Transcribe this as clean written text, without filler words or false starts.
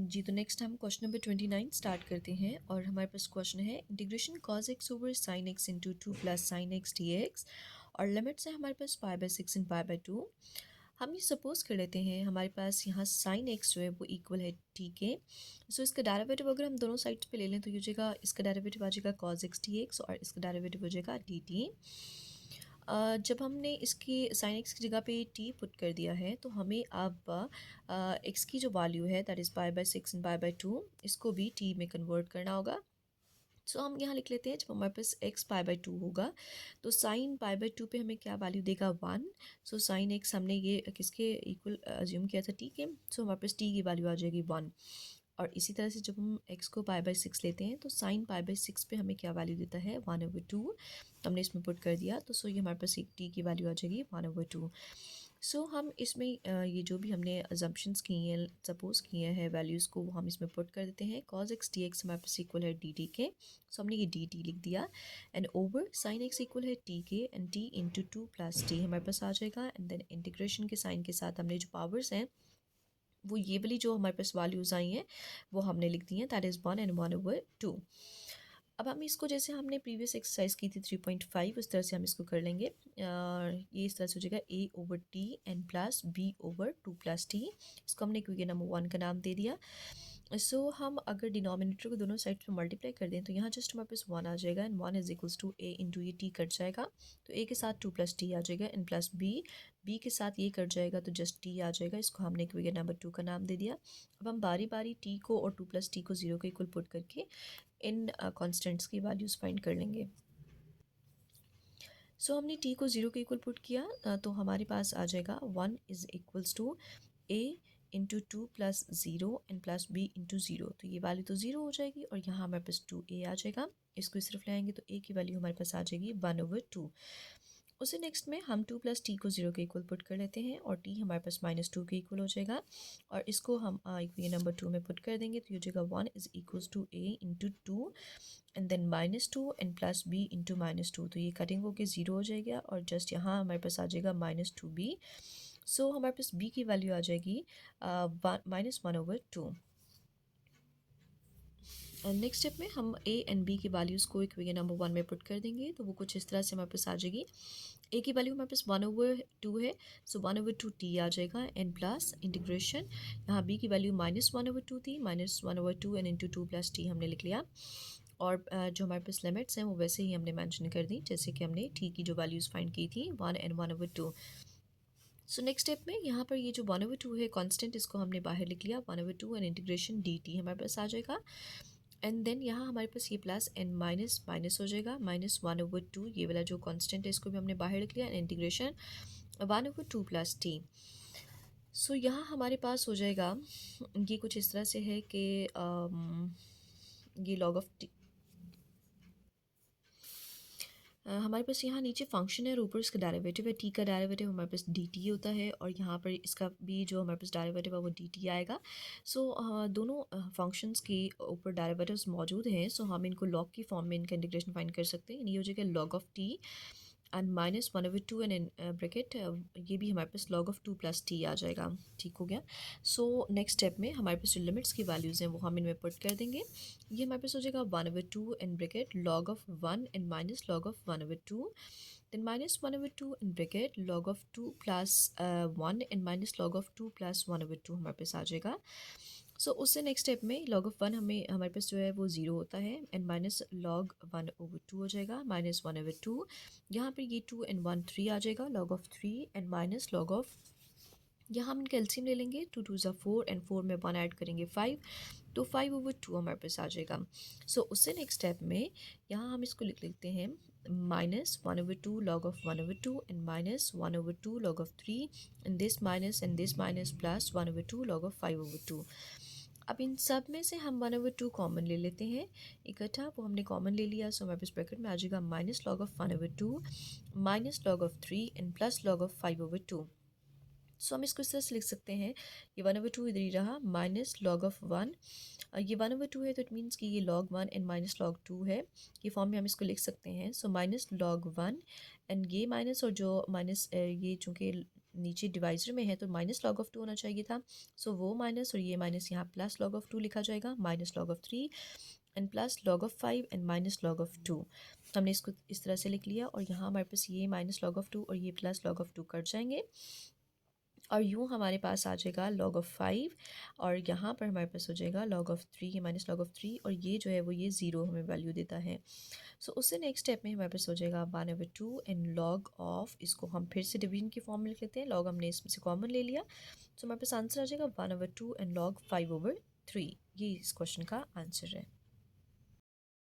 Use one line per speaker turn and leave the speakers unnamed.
जी, तो नेक्स्ट हम question number 29 start करते हैं और हमारे पास क्वेश्चन है integration cos x over sine x into 2 plus sine x d x और लिमिट्स है हमारे पास pi by 6 and pi by 2। हम ये सपोज कर लेते हैं हमारे पास यहाँ साइन एक्स जो है वो इक्वल है टी के। सो इसका डेरिवेटिव अगर हम दोनों साइड्स पे ले लें तो ये हो जाएगा, इसका डेरिवेटिव आ जाएगा कॉज एक्स डी एक्स और इसका डेरिवेटिव हो जाएगा डी टी। जब हमने इसकी साइन एक्स की जगह पे टी पुट कर दिया है तो हमें अब एक्स की जो वैल्यू है that is pi by 6 and pi by 2 इसको भी टी में कन्वर्ट करना होगा। सो हम यहाँ लिख लेते हैं जब हमारे पास एक्स पाई बाई 2 होगा तो साइन पाई बाई 2 पे हमें क्या वैल्यू देगा 1। सो साइन एक्स हमने ये किसके इक्वल अज्यूम किया था, टी के। सो हमारे पास टी की वैल्यू आ जाएगी 1। और इसी तरह से जब हम x को पाई बाई 6 लेते हैं तो साइन पाई बाई 6 पे हमें क्या वैल्यू देता है 1/2। हमने इसमें पुट कर दिया तो ये हमारे पास एक t की वैल्यू आ जाएगी 1/2। सो हम इसमें ये जो भी हमने अजम्पशंस की हैं, सपोज किए हैं वैल्यूज़ को, वो हम इसमें पुट कर देते हैं। cos x dx हमारे पास इक्वल है डी टी के। सो हमने ये डी टी लिख दिया and over sine x equal है टी के and t into 2 plus t हमारे पास आ जाएगा। एंड देन इंटीग्रेशन के साइन के साथ हमने जो पावर्स हैं वो ये वाली जो हमारे पास वैल्यूज़ आई हैं वो हमने लिख दी हैं, दैट इज़ 1 एंड 1/2। अब हम इसको जैसे हमने प्रीवियस एक्सरसाइज की थी 3.5 उस तरह से हम इसको कर लेंगे। ये इस तरह से हो जाएगा a over t n plus b over 2 plus t. इसको हमने क्योंकि नंबर 1 का नाम दे दिया। सो हम अगर डिनोमिनेटर को दोनों साइड पे मल्टीप्लाई कर दें तो यहाँ जस्ट हमारे पास 1 आ जाएगा and 1 is equals to a into ये t कट जाएगा तो a के साथ 2 प्लस टी आ जाएगा एंड प्लस b के साथ ये कट जाएगा तो जस्ट t आ जाएगा। इसको हमने क्योंकि नंबर 2 का नाम दे दिया। अब हम बारी बारी t को और 2 प्लस टी को 0 के इक्वल पुट करके इन कॉन्स्टेंट्स की वैल्यूज़ फाइंड कर लेंगे। सो हमने t को 0 के इक्वल पुट किया तो हमारे पास आ जाएगा 1 is equals to a into 2 plus 0 and plus b into 0। तो ये वैल्यू तो 0 हो जाएगी और यहाँ हमारे पास 2a आ जाएगा। इसको सिर्फ लाएंगे तो a की वैल्यू हमारे पास आ जाएगी 1/2। उसे नेक्स्ट में हम 2 प्लस टी को 0 के इक्वल पुट कर लेते हैं और t हमारे पास -2 के इक्वल हो जाएगा और इसको हम ये नंबर 2 में पुट कर देंगे तो ये हो जाएगा 1 is equals to a into 2 and then -2 and plus b into -2। तो ये कटिंग होकर 0 हो जाएगा और जस्ट यहाँ हमारे पास आ जाएगा -2b। सो हमारे पास b की वैल्यू आ जाएगी -1/2। नेक्स्ट स्टेप में हम a एंड b की वैल्यूज़ को इक्वेशन नंबर 1 में पुट कर देंगे तो वो कुछ इस तरह से हमारे पास आ जाएगी। a की वैल्यू हमारे पास 1/2 है सो 1/2 t आ जाएगा एंड प्लस इंटीग्रेशन यहाँ b की वैल्यू -1/2 थी, -1/2 एंड इंटू 2 प्लस t हमने लिख लिया। और जो हमारे पास लिमिट्स हैं वो वैसे ही हमने मेंशन कर दी जैसे कि हमने t की जो वैल्यूज़ फाइंड की थी 1 एंड 1/2। सो नेक्स्ट स्टेप में यहाँ पर ये जो 1/2 है कांस्टेंट, इसको हमने बाहर लिख लिया 1/2 एंड इंटीग्रेशन dt हमारे पास आ जाएगा। एंड देन यहाँ हमारे पास ये प्लस एंड माइनस माइनस हो जाएगा -1/2। ये वाला जो कांस्टेंट है इसको भी हमने बाहर लिख लिया एंड इंटीग्रेशन 1/2 प्लस टी। सो यहाँ हमारे पास हो जाएगा ये कुछ इस तरह से है कि ये लॉग ऑफ टी हमारे पास यहाँ नीचे फंक्शन है और ऊपर इसका डेरिवेटिव है। टी का डेरिवेटिव हमारे पास डी टी होता है और यहाँ पर इसका भी जो हमारे पास डेरिवेटिव है वो डी टी आएगा। सो दोनों फंक्शंस के ऊपर डेरिवेटिव्स मौजूद हैं सो हम इनको लॉग की फॉर्म में इनका इंटीग्रेशन फाइंड कर सकते हैं। ये हो जाएगा log of T and -1/2 and in bracket ये भी हमारे पास log ऑफ 2 प्लस टी आ जाएगा। ठीक हो गया। सो नेक्स्ट स्टेप में हमारे पास जो लिमिट्स की वैल्यूज़ हैं वो हम इनमें पुट कर देंगे। ये हमारे पास हो जाएगा 1/2 in bracket log of 1 and minus log of 1/2 then -1/2 in bracket log of 2 plus 1 and minus log of 2 plus 1/2 हमारे पास आ जाएगा। सो उससे नेक्स्ट स्टेप में log ऑफ 1 हमें हमारे पास जो है वो 0 होता है एंड माइनस log 1/2 हो जाएगा -1/2। यहाँ पर ये 2 एंड 1 3 आ जाएगा log of 3 and minus log of, यहाँ हम इनका एलसीएम ले लेंगे 2 2 ज़ा 4 एंड 4 में 1 ऐड करेंगे 5 तो 5/2 हमारे पास आ जाएगा। सो उससे नेक्स्ट स्टेप में यहाँ हम इसको लिख लेते हैं -1/2 log of 1/2 and -1/2 log of 3 and this minus plus 1/2 log of 5/2। अब इन सब में से हम 1/2 कॉमन ले लेते हैं इकट्ठा, वो हमने कॉमन ले लिया सो हमारे पास ब्रैकेट में आ जाएगा -log of 1/2 -log of 3 and plus log of 5/2। सो हम इसको इस तरह से लिख सकते हैं, ये 1/2 इधर ही रहा -log ऑफ 1, ये 1/2 है तो इट मीन्स कि ये log 1 एंड -log 2 है। ये फॉर्म में हम इसको लिख सकते हैं। सो -log 1 एंड ये माइनस और जो माइनस ये चूँकि नीचे डिवाइजर में है तो माइनस लॉग ऑफ 2 होना चाहिए था। सो वो माइनस और ये माइनस यहाँ प्लस लॉग ऑफ 2 लिखा जाएगा, minus log of 3 and plus log of 5 and minus log of 2। हमने इसको इस तरह से लिख लिया और यहाँ हमारे पास ये माइनस लॉग ऑफ 2 और ये प्लस लॉग ऑफ 2 कट जाएंगे और यूँ हमारे पास आ जाएगा log ऑफ़ 5 और यहाँ पर हमारे पास हो जाएगा log ऑफ़ 3, ये माइनस log ऑफ़ 3 और ये जो है वो ये 0 हमें वैल्यू देता है। सो उससे नेक्स्ट स्टेप में हमारे पास हो जाएगा 1/2 एंड log ऑफ़, इसको हम फिर से डिवीजन की फॉर्म में लिख लेते हैं, log हमने इसमें से कॉमन ले लिया। सो हमारे पास आंसर आ जाएगा 1/2 एंड log 5/3। ये इस क्वेश्चन का आंसर है।